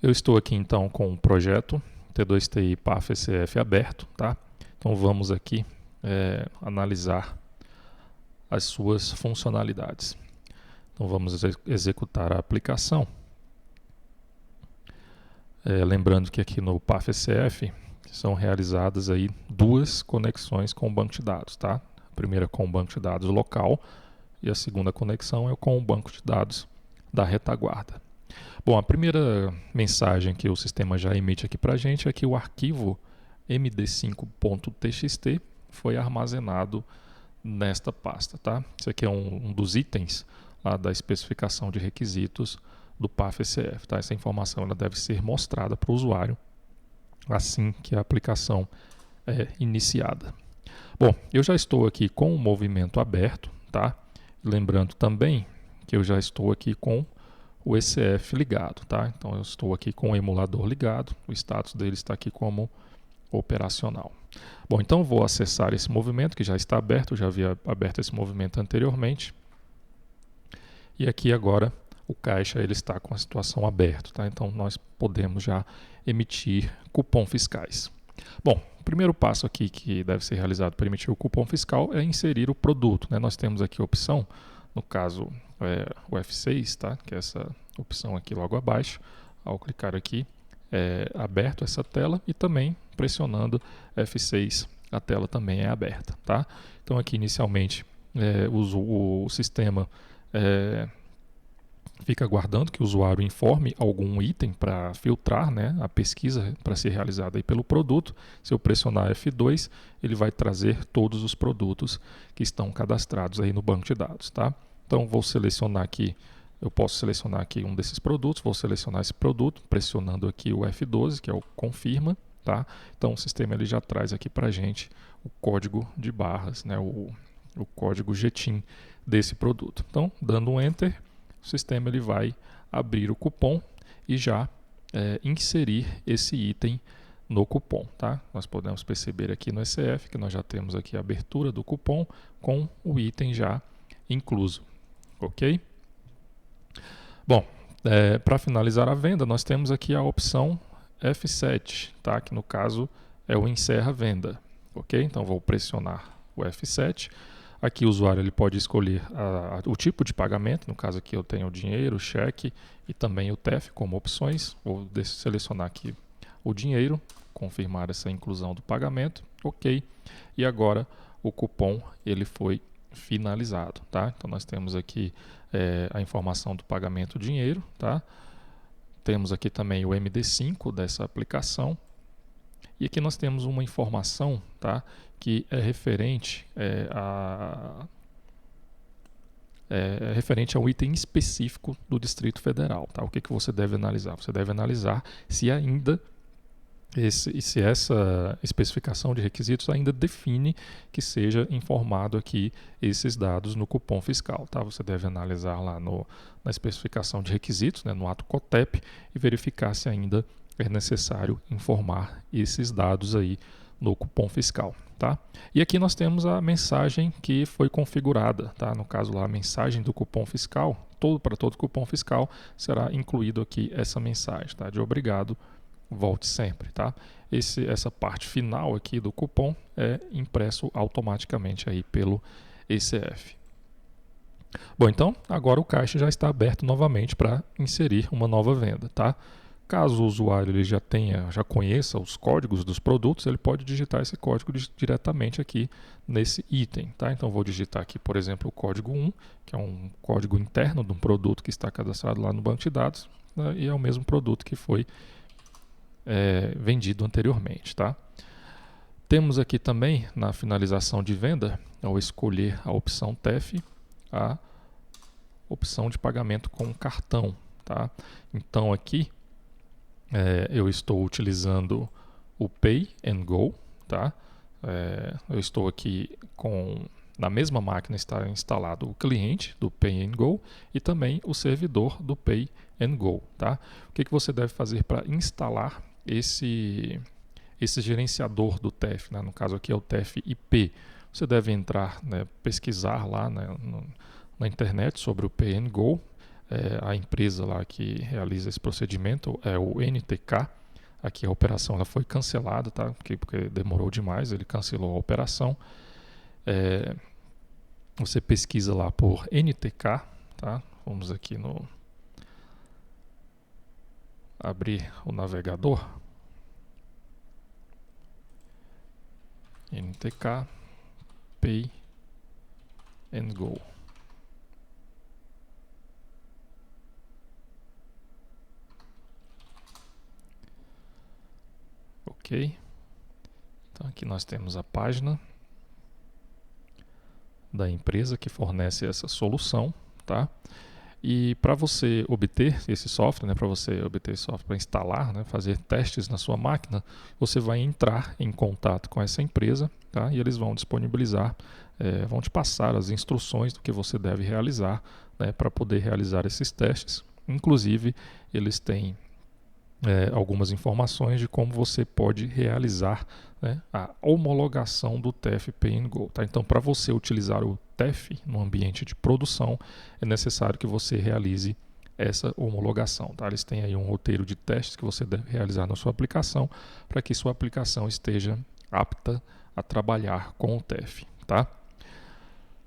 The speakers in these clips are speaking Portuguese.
Eu estou aqui então com o projeto T2TI PAF-ECF aberto, tá? Então vamos aqui analisar as suas funcionalidades. Então vamos executar a aplicação. Lembrando que aqui no PAF-ECF são realizadas aí duas conexões com o banco de dados, tá? A primeira com o banco de dados local e a segunda conexão é com o banco de dados da retaguarda. Bom, a primeira mensagem que o sistema já emite aqui para a gente é que o arquivo md5.txt foi armazenado nesta pasta, tá? Isso aqui é um dos itens lá da especificação de requisitos do PAF-ECF, tá? Essa informação ela deve ser mostrada para o usuário assim que a aplicação é iniciada. Bom, eu já estou aqui com o movimento aberto, tá? Lembrando também que eu já estou aqui com o ECF ligado, tá? Então eu estou aqui com o emulador ligado, o status dele está aqui como operacional. Bom, então vou acessar esse movimento que já está aberto, eu já havia aberto esse movimento anteriormente. E aqui agora o caixa ele está com a situação aberta, tá? Então nós podemos já emitir cupom fiscais. Bom, o primeiro passo aqui que deve ser realizado para emitir o cupom fiscal é inserir o produto, né? Nós temos aqui a opção, no caso o F6, tá? Que é essa opção aqui logo abaixo. Ao clicar aqui, é aberto essa tela e também pressionando F6 a tela também é aberta, tá? Então aqui inicialmente o sistema fica aguardando que o usuário informe algum item para filtrar, né, a pesquisa para ser realizada aí pelo produto. Se eu pressionar F2, ele vai trazer todos os produtos que estão cadastrados aí no banco de dados, tá? Então vou selecionar aqui, eu posso selecionar aqui um desses produtos, vou selecionar esse produto, pressionando aqui o F12, que é o confirma, tá? Então o sistema ele já traz aqui para a gente o código de barras, né, o código GTIN desse produto. Então, dando um Enter, o sistema ele vai abrir o cupom e já inserir esse item no cupom, tá? Nós podemos perceber aqui no ECF que nós já temos aqui a abertura do cupom com o item já incluso, ok? Bom, para finalizar a venda nós temos aqui a opção F7, tá? Que no caso é o encerra venda, ok? Então vou pressionar o F7. Aqui o usuário ele pode escolher o tipo de pagamento, no caso aqui eu tenho o dinheiro, o cheque e também o TEF como opções. Vou selecionar aqui o dinheiro, confirmar essa inclusão do pagamento, ok. E agora o cupom ele foi finalizado, tá? Então nós temos aqui a informação do pagamento dinheiro, tá? Temos aqui também o MD5 dessa aplicação. E aqui nós temos uma informação, tá, que é referente referente ao item específico do Distrito Federal. Tá? O que você deve analisar? Você deve analisar se ainda se essa especificação de requisitos ainda define que seja informado aqui esses dados no cupom fiscal. Tá? Você deve analisar lá na especificação de requisitos, né, no ato COTEP, e verificar se ainda é necessário informar esses dados aí no cupom fiscal, tá? E aqui nós temos a mensagem que foi configurada, tá? No caso lá, a mensagem do cupom fiscal, para todo cupom fiscal será incluído aqui essa mensagem, tá? De obrigado, volte sempre, tá? Essa parte final aqui do cupom é impresso automaticamente aí pelo ECF. Bom, então agora o caixa já está aberto novamente para inserir uma nova venda, tá? Caso o usuário ele já conheça os códigos dos produtos, ele pode digitar esse código diretamente aqui nesse item, tá? Então vou digitar aqui, por exemplo, o código 1, que é um código interno de um produto que está cadastrado lá no banco de dados, né? E é o mesmo produto que foi vendido anteriormente, tá? Temos aqui também na finalização de venda, ao escolher a opção TEF, a opção de pagamento com cartão, tá? Então aqui eu estou utilizando o Pay and Go, tá? Eu estou aqui na mesma máquina está instalado o cliente do Pay and Go e também o servidor do Pay and Go, tá? O que você deve fazer para instalar esse gerenciador do TEF, né? No caso aqui é o TEF IP. Você deve entrar, né, pesquisar lá, né, na internet sobre o Pay and Go. a empresa lá que realiza esse procedimento é o NTK. Aqui a operação ela foi cancelada, tá? Porque demorou demais, ele cancelou a operação. Você pesquisa lá por NTK, tá? Vamos aqui no abrir o navegador. NTK Pay and Go. Ok. Então aqui nós temos a página da empresa que fornece essa solução, tá? E para você obter esse software, né, para você obter esse software para instalar, né, fazer testes na sua máquina, você vai entrar em contato com essa empresa, tá? E eles vão disponibilizar, vão te passar as instruções do que você deve realizar, né, para poder realizar esses testes. Inclusive, eles têm algumas informações de como você pode realizar, né, a homologação do TEF Pay and Go. Tá? Então, para você utilizar o TEF no ambiente de produção, é necessário que você realize essa homologação. Tá? Eles têm aí um roteiro de testes que você deve realizar na sua aplicação para que sua aplicação esteja apta a trabalhar com o TEF. Tá?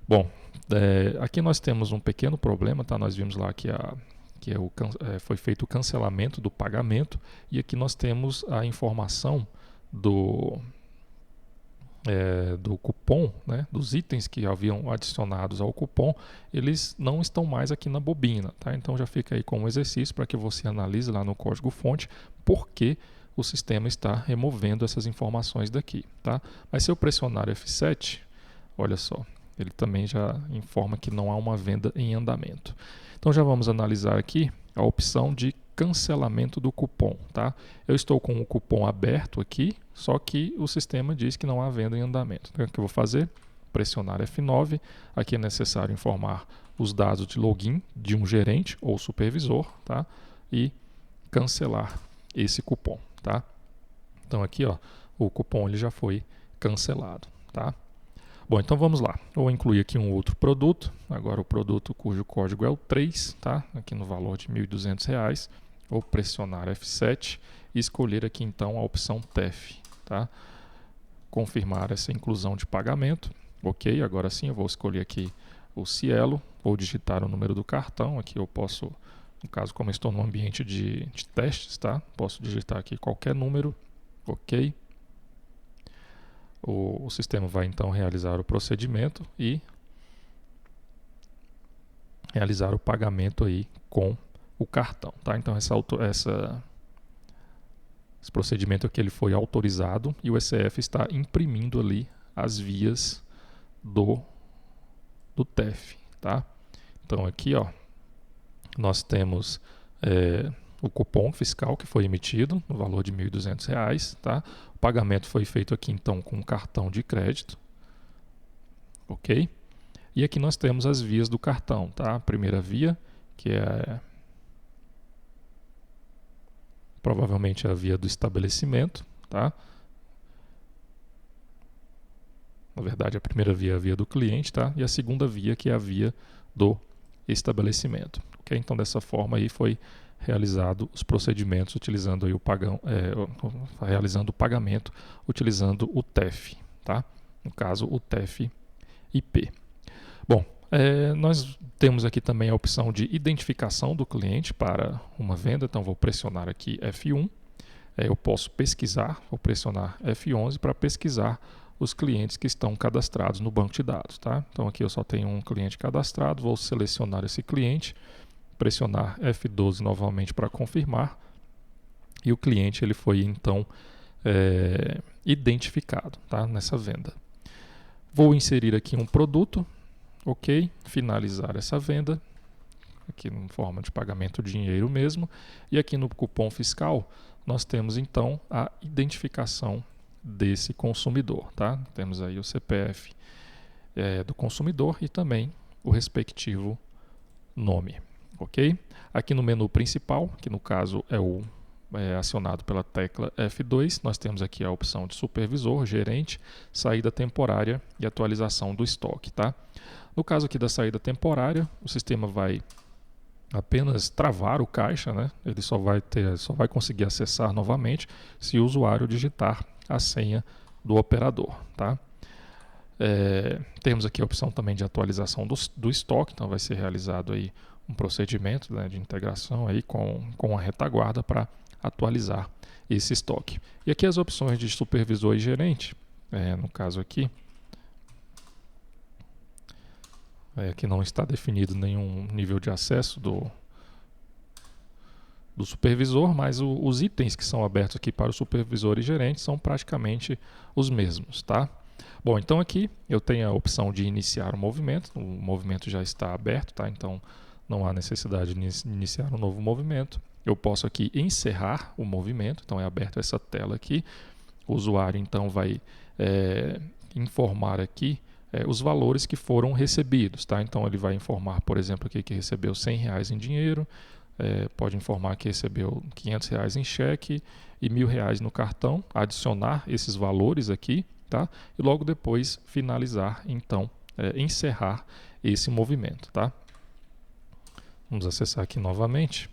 Bom, aqui nós temos um pequeno problema. Tá? Nós vimos lá que foi feito o cancelamento do pagamento, e aqui nós temos a informação do cupom, né, dos itens que haviam adicionados ao cupom, eles não estão mais aqui na bobina. Tá? Então já fica aí como exercício para que você analise lá no código-fonte por que o sistema está removendo essas informações daqui. Tá? Mas se eu pressionar F7, olha só, ele também já informa que não há uma venda em andamento. Então já vamos analisar aqui a opção de cancelamento do cupom. Tá? Eu estou com o cupom aberto aqui, só que o sistema diz que não há venda em andamento. Então o que eu vou fazer? Pressionar F9. Aqui é necessário informar os dados de login de um gerente ou supervisor, tá? E cancelar esse cupom. Tá? Então aqui, ó, o cupom ele já foi cancelado. Tá? Bom, então vamos lá. Vou incluir aqui um outro produto. Agora o produto cujo código é o 3, tá? Aqui no valor de R$ 1.200. Vou pressionar F7 e escolher aqui então a opção TEF, tá? Confirmar essa inclusão de pagamento. Ok, agora sim eu vou escolher aqui o Cielo. Vou digitar o número do cartão. Aqui eu posso, no caso como eu estou no ambiente de testes, tá? Posso digitar aqui qualquer número. Ok. O sistema vai então realizar o procedimento e realizar o pagamento aí com o cartão. Tá? Então esse procedimento aqui ele foi autorizado e o ECF está imprimindo ali as vias do TEF. Tá? Então aqui, ó, nós temos o cupom fiscal que foi emitido no valor de R$ 1.200. Tá? O pagamento foi feito aqui então com um cartão de crédito. Ok? E aqui nós temos as vias do cartão. Tá? A primeira via, que é provavelmente a via do estabelecimento. Tá? Na verdade, a primeira via é a via do cliente. Tá? E a segunda via, que é a via do estabelecimento. Ok? Então, dessa forma aí foi realizado os procedimentos utilizando aí realizando o pagamento utilizando o TEF, tá? No caso o TEF IP. Bom, nós temos aqui também a opção de identificação do cliente para uma venda, então vou pressionar aqui F1. Eu posso pesquisar, vou pressionar F11 para pesquisar os clientes que estão cadastrados no banco de dados, tá? Então aqui eu só tenho um cliente cadastrado, vou selecionar esse cliente, pressionar F12 novamente para confirmar, e o cliente ele foi então identificado, tá, nessa venda. Vou inserir aqui um produto, ok, finalizar essa venda, aqui em forma de pagamento de dinheiro mesmo, e aqui no cupom fiscal nós temos então a identificação desse consumidor, tá? Temos aí o CPF do consumidor e também o respectivo nome. Ok? Aqui no menu principal, que no caso é acionado pela tecla F2, nós temos aqui a opção de supervisor, gerente, saída temporária e atualização do estoque. Tá? No caso aqui da saída temporária, o sistema vai apenas travar o caixa, né? Ele só vai conseguir acessar novamente se o usuário digitar a senha do operador, tá? Temos aqui a opção também de atualização do estoque, então vai ser realizado aí um procedimento, né, de integração aí com a retaguarda para atualizar esse estoque. E aqui as opções de supervisor e gerente, no caso aqui, que não está definido nenhum nível de acesso do supervisor, mas os itens que são abertos aqui para o supervisor e gerente são praticamente os mesmos, tá? Bom, então aqui eu tenho a opção de iniciar o movimento já está aberto, tá? Então não há necessidade de iniciar um novo movimento. Eu posso aqui encerrar o movimento, então é aberto essa tela aqui. O usuário então vai informar aqui os valores que foram recebidos, tá? Então ele vai informar, por exemplo, aqui que recebeu R$100 em dinheiro, pode informar que recebeu R$500 em cheque e R$1.000 no cartão, adicionar esses valores aqui, tá? E logo depois finalizar, então, encerrar esse movimento, tá? Vamos acessar aqui novamente.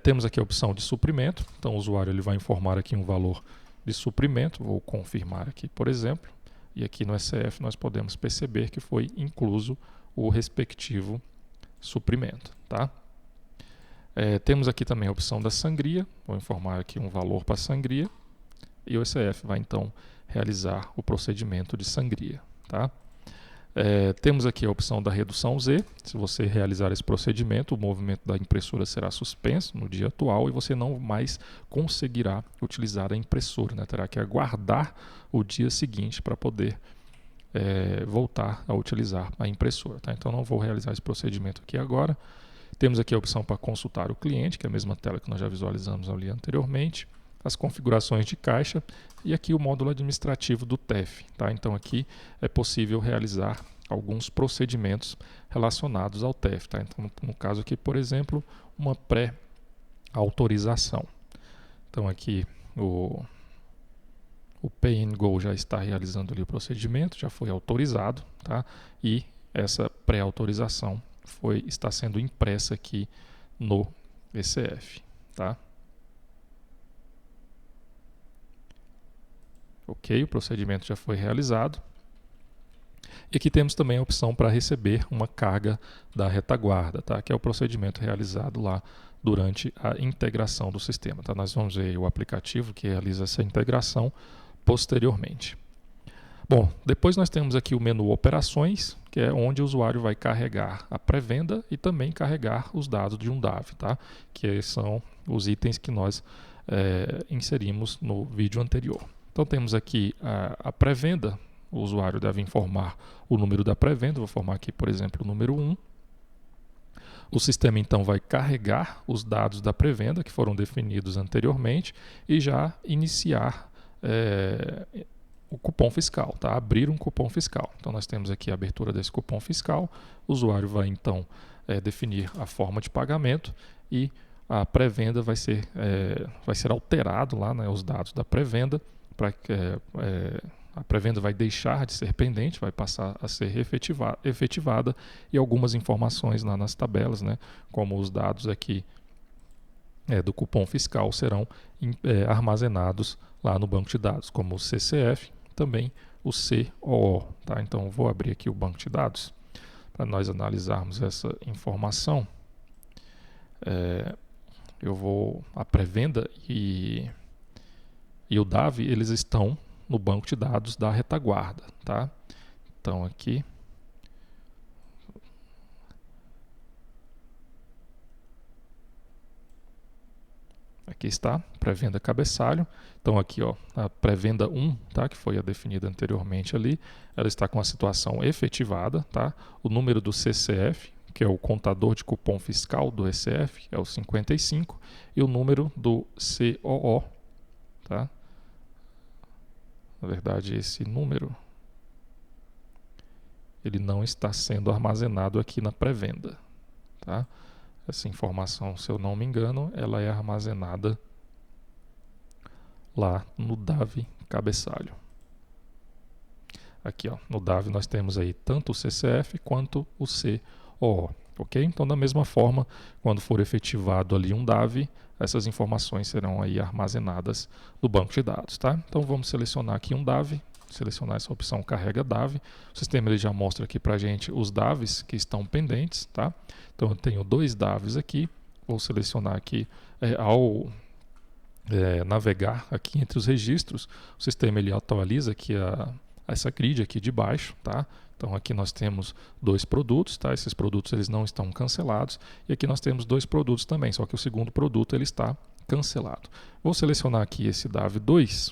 Temos aqui a opção de suprimento, então o usuário ele vai informar aqui um valor de suprimento, vou confirmar aqui, por exemplo, e aqui no ECF nós podemos perceber que foi incluso o respectivo suprimento, tá? Temos aqui também a opção da sangria, vou informar aqui um valor para a sangria, e o ECF vai então realizar o procedimento de sangria, tá? Temos aqui a opção da redução Z. Se você realizar esse procedimento, o movimento da impressora será suspenso no dia atual e você não mais conseguirá utilizar a impressora, né? Terá que aguardar o dia seguinte para poder voltar a utilizar a impressora, tá? Então não vou realizar esse procedimento aqui agora. Temos aqui a opção para consultar o cliente, que é a mesma tela que nós já visualizamos ali anteriormente, as configurações de caixa e aqui o módulo administrativo do TEF, tá? Então aqui é possível realizar alguns procedimentos relacionados ao TEF, tá? Então no caso aqui, por exemplo, uma pré-autorização. Então aqui o Pay and Go já está realizando ali o procedimento, já foi autorizado, tá? E essa pré-autorização está sendo impressa aqui no ECF, tá? Ok, o procedimento já foi realizado. E aqui temos também a opção para receber uma carga da retaguarda, tá? Que é o procedimento realizado lá durante a integração do sistema, tá? Nós vamos ver o aplicativo que realiza essa integração posteriormente. Bom, depois nós temos aqui o menu Operações, que é onde o usuário vai carregar a pré-venda e também carregar os dados de um DAV, tá? Que são os itens que nós inserimos no vídeo anterior. Então temos aqui a pré-venda, o usuário deve informar o número da pré-venda, vou formar aqui, por exemplo, o número 1. O sistema então vai carregar os dados da pré-venda que foram definidos anteriormente e já iniciar o cupom fiscal, tá? Abrir um cupom fiscal. Então nós temos aqui a abertura desse cupom fiscal, o usuário vai então definir a forma de pagamento e a pré-venda vai ser alterado lá, né, os dados da pré-venda, para que a pré-venda vai deixar de ser pendente, vai passar a ser efetivada e algumas informações lá nas tabelas, né, como os dados aqui do cupom fiscal serão armazenados lá no banco de dados, como o CCF, também o COO, tá? Então vou abrir aqui o banco de dados para nós analisarmos essa informação. A pré-venda e o DAV, eles estão no banco de dados da retaguarda, tá? Então aqui está, pré-venda cabeçalho. Então aqui, ó, a pré-venda 1, tá, que foi a definida anteriormente ali, ela está com a situação efetivada, tá? O número do CCF, que é o contador de cupom fiscal do ECF, é o 55, e o número do COO, tá? Na verdade, esse número ele não está sendo armazenado aqui na pré-venda, tá? Essa informação, se eu não me engano, ela é armazenada lá no DAV cabeçalho. Aqui, ó, no DAV nós temos aí tanto o CCF quanto o COO. ok? Então, da mesma forma, quando for efetivado ali um DAV, essas informações serão aí armazenadas no banco de dados, tá? Então, vamos selecionar aqui um DAV, selecionar essa opção Carrega DAV. O sistema ele já mostra aqui para a gente os DAVs que estão pendentes, tá? Então, eu tenho 2 DAVs aqui, vou selecionar aqui ao navegar aqui entre os registros, o sistema ele atualiza aqui essa grid aqui de baixo, tá? Então aqui nós temos 2 produtos, tá? Esses produtos eles não estão cancelados e aqui nós temos 2 produtos também, só que o segundo produto ele está cancelado. Vou selecionar aqui esse DAV2.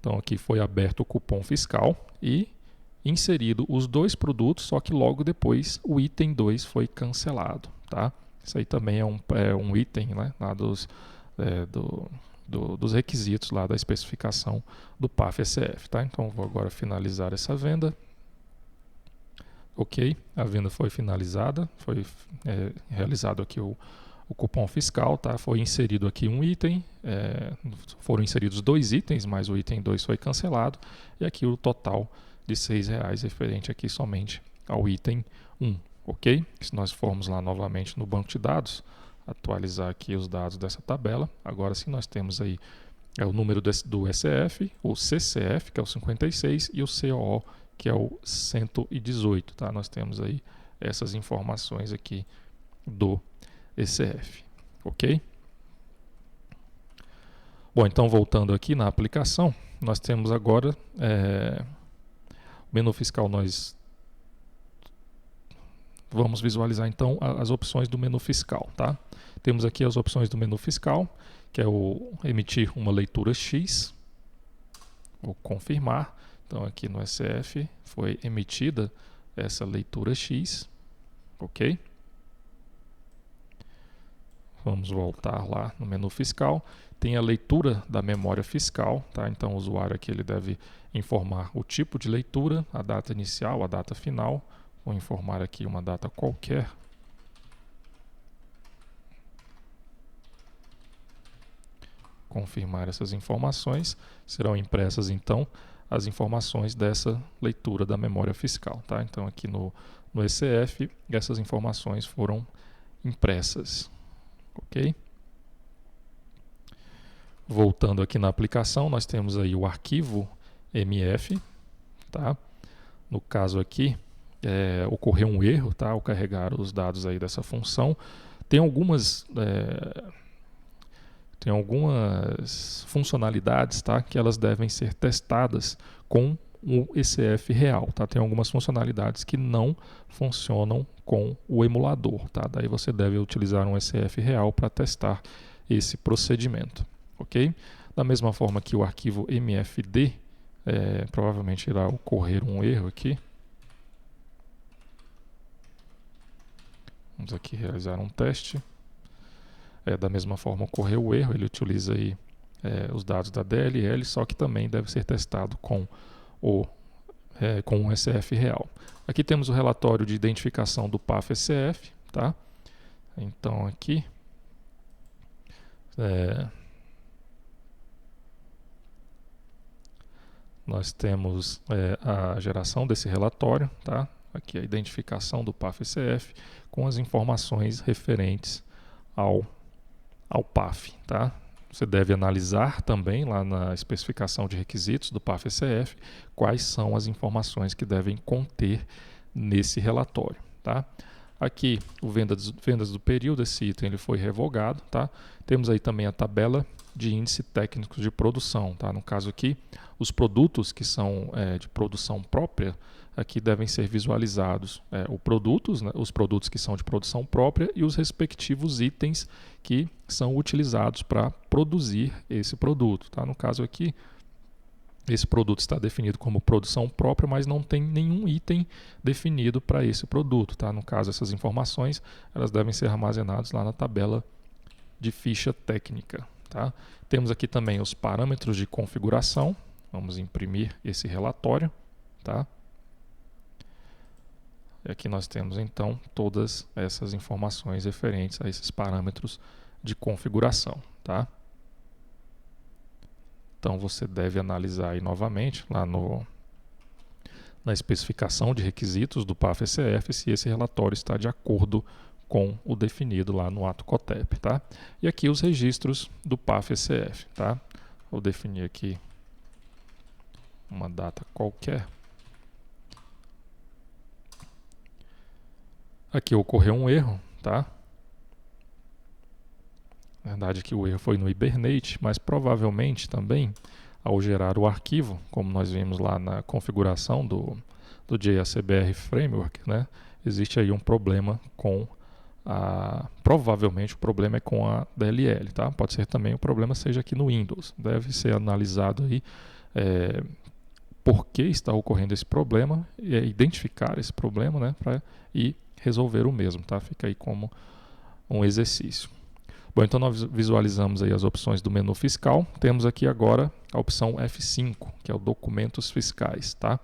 Então aqui foi aberto o cupom fiscal e inserido os 2 produtos, só que logo depois o item 2 foi cancelado, tá? Isso aí também é um item, né, lá dos requisitos lá da especificação do PAF-SF, tá? Então vou agora finalizar essa venda. Ok, a venda foi finalizada, foi realizado aqui o cupom fiscal, tá? Foi inserido aqui um item, foram inseridos 2 itens, mas o item 2 foi cancelado, e aqui o total de R$6 referente aqui somente ao item 1, ok? Se nós formos lá novamente no banco de dados, atualizar aqui os dados dessa tabela, agora sim nós temos aí o número do SF, o CCF, que é o 56, e o COO, que é o 118, tá? Nós temos aí essas informações aqui do ECF, ok? Bom, então voltando aqui na aplicação, nós temos agora o menu fiscal. Nós vamos visualizar então as opções do menu fiscal, tá? Temos aqui as opções do menu fiscal, que é o emitir uma leitura X, vou confirmar. Então aqui no SF foi emitida essa leitura X, ok? Vamos voltar lá no menu fiscal. Tem a leitura da memória fiscal, tá? Então o usuário aqui ele deve informar o tipo de leitura, a data inicial, a data final. Vou informar aqui uma data qualquer. Confirmar essas informações. Serão impressas então as informações dessa leitura da memória fiscal, tá? Então aqui no ECF essas informações foram impressas. Ok? Voltando aqui na aplicação, nós temos aí o arquivo MF, tá? No caso aqui, ocorreu um erro, tá? Ao carregar os dados aí dessa função. Tem algumas funcionalidades, tá? Que elas devem ser testadas com o ECF real, tá? Tem algumas funcionalidades que não funcionam com o emulador, tá? Daí você deve utilizar um ECF real para testar esse procedimento, ok? Da mesma forma que o arquivo MFD, provavelmente irá ocorrer um erro aqui. Vamos aqui realizar um teste. Da mesma forma ocorreu o erro, ele utiliza aí os dados da DLL, só que também deve ser testado com o ECF real. Aqui temos o relatório de identificação do PAF-SF, tá? Então aqui nós temos a geração desse relatório, tá? Aqui a identificação do PAF-SF com as informações referentes ao PAF, tá? Você deve analisar também lá na especificação de requisitos do PAF-SF quais são as informações que devem conter nesse relatório, tá? Aqui, o vendas do período, esse item ele foi revogado, tá? Temos aí também a tabela de índice técnico de produção, tá? No caso aqui, os produtos que são de produção própria, aqui devem ser visualizados os produtos que são de produção própria e os respectivos itens que são utilizados para produzir esse produto, tá? No caso aqui, esse produto está definido como produção própria, mas não tem nenhum item definido para esse produto, tá? No caso, essas informações elas devem ser armazenadas lá na tabela de ficha técnica, tá? Temos aqui também os parâmetros de configuração. Vamos imprimir esse relatório, tá? E aqui nós temos então todas essas informações referentes a esses parâmetros de configuração, tá? Então você deve analisar aí novamente lá na especificação de requisitos do PAF-ECF se esse relatório está de acordo com o definido lá no ato COTEP, tá? E aqui os registros do PAF-ECF, tá? Vou definir aqui uma data qualquer. Aqui ocorreu um erro, tá? Na verdade aqui o erro foi no Hibernate, mas provavelmente também ao gerar o arquivo, como nós vimos lá na configuração do JACBR Framework, né? Existe aí um problema com provavelmente o problema é com a DLL, tá? Pode ser também o problema seja aqui no Windows. Deve ser analisado aí por que está ocorrendo esse problema, e identificar esse problema, né? E resolver o mesmo, tá? Fica aí como um exercício. Bom, então nós visualizamos aí as opções do menu fiscal. Temos aqui agora a opção F5, que é o documentos fiscais, tá?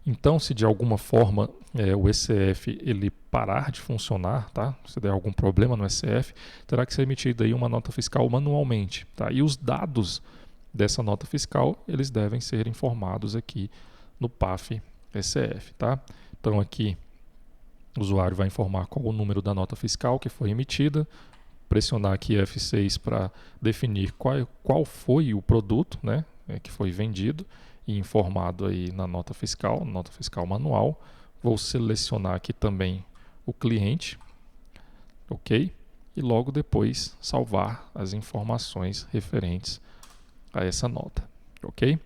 Então, se de alguma forma o ECF ele parar de funcionar, tá? Se der algum problema no ECF, terá que ser emitida aí uma nota fiscal manualmente, tá? E os dados dessa nota fiscal, eles devem ser informados aqui no PAF-ECF, tá? Então aqui o usuário vai informar qual o número da nota fiscal que foi emitida, pressionar aqui F6 para definir qual foi o produto, né, que foi vendido e informado aí na nota fiscal manual. Vou selecionar aqui também o cliente, ok? E logo depois salvar as informações referentes a essa nota, ok?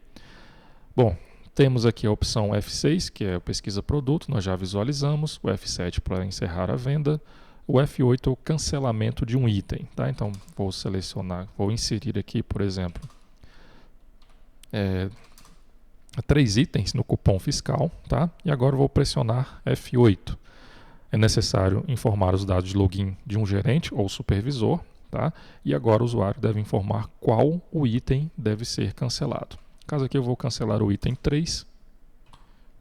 Bom, temos aqui a opção F6, que é a pesquisa produto, nós já visualizamos, o F7 para encerrar a venda, o F8 é o cancelamento de um item, tá? Então vou selecionar, vou inserir aqui, por exemplo, 3 itens no cupom fiscal, tá? E agora vou pressionar F8. É necessário informar os dados de login de um gerente ou supervisor, tá? E agora o usuário deve informar qual o item deve ser cancelado. No caso aqui eu vou cancelar o item 3,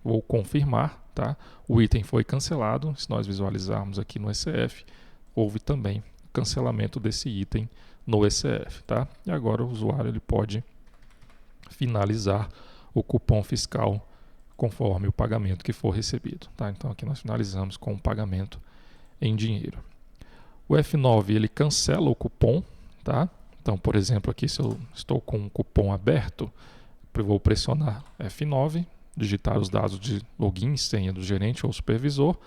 vou confirmar, tá? O item foi cancelado. Se nós visualizarmos aqui no ECF, houve também cancelamento desse item no ECF, tá? E agora o usuário ele pode finalizar o cupom fiscal conforme o pagamento que for recebido, tá? Então aqui nós finalizamos com o pagamento em dinheiro. O F9 ele cancela o cupom, tá? Então, por exemplo, aqui se eu estou com um cupom aberto, eu vou pressionar F9, digitar os dados de login e senha do gerente ou supervisor,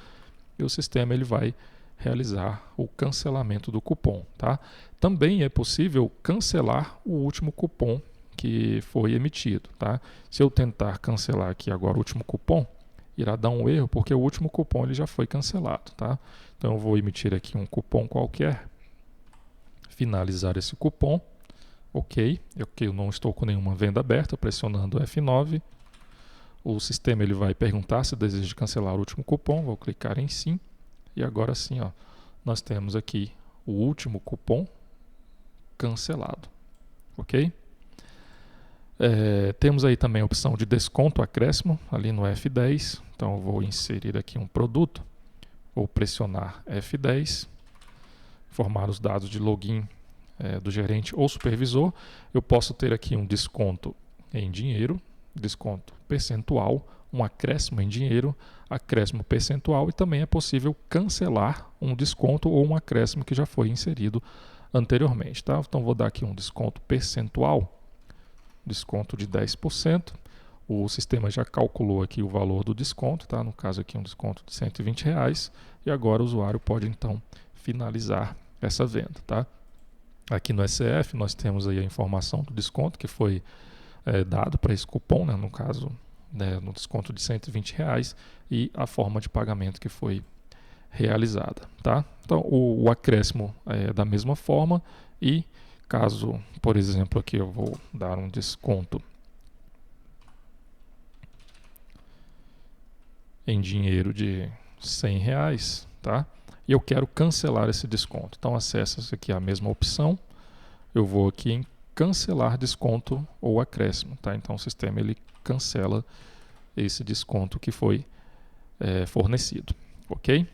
e o sistema ele vai realizar o cancelamento do cupom, tá? Também é possível cancelar o último cupom que foi emitido, tá? Se eu tentar cancelar aqui agora o último cupom, irá dar um erro porque o último cupom ele já foi cancelado, tá? Então eu vou emitir aqui um cupom qualquer, finalizar esse cupom, ok, eu não estou com nenhuma venda aberta, pressionando F9, o sistema ele vai perguntar se deseja cancelar o último cupom, vou clicar em sim, e agora sim, ó, nós temos aqui o último cupom cancelado, ok? Temos aí também a opção de desconto acréscimo, ali no F10, então eu vou inserir aqui um produto, vou pressionar F10, informar os dados de login do gerente ou supervisor, eu posso ter aqui um desconto em dinheiro, desconto percentual, um acréscimo em dinheiro, acréscimo percentual e também é possível cancelar um desconto ou um acréscimo que já foi inserido anteriormente, tá? Então vou dar aqui um desconto percentual, desconto de 10%, o sistema já calculou aqui o valor do desconto, tá? No caso aqui um desconto de R$120 e agora o usuário pode então finalizar essa venda, tá? Aqui no ECF nós temos aí a informação do desconto que foi dado para esse cupom, né? No caso, no desconto de R$120 e a forma de pagamento que foi realizada, tá? Então o acréscimo é da mesma forma e caso, por exemplo, aqui eu vou dar um desconto em dinheiro de R$100, tá? E eu quero cancelar esse desconto. Então acessa aqui a mesma opção. Eu vou aqui em cancelar desconto ou acréscimo, tá? Então o sistema ele cancela esse desconto que foi fornecido, ok?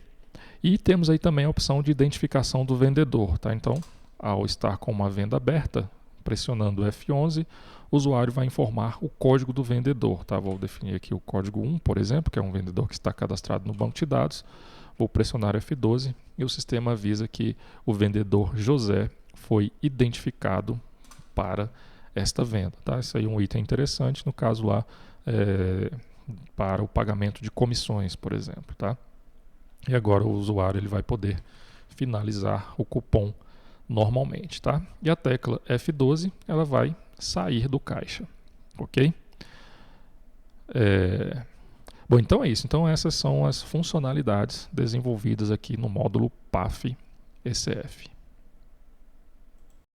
E temos aí também a opção de identificação do vendedor, tá? Então, ao estar com uma venda aberta, pressionando F11, o usuário vai informar o código do vendedor. Tá? Vou definir aqui o código 1, por exemplo, que é um vendedor que está cadastrado no banco de dados. Vou pressionar F12 e o sistema avisa que o vendedor José foi identificado para esta venda. Tá? Isso aí é um item interessante, no caso lá, para o pagamento de comissões, por exemplo. Tá? E agora o usuário ele vai poder finalizar o cupom normalmente. Tá? E a tecla F12 ela vai sair do caixa. Ok? Bom, então é isso. Então essas são as funcionalidades desenvolvidas aqui no módulo PAF ECF.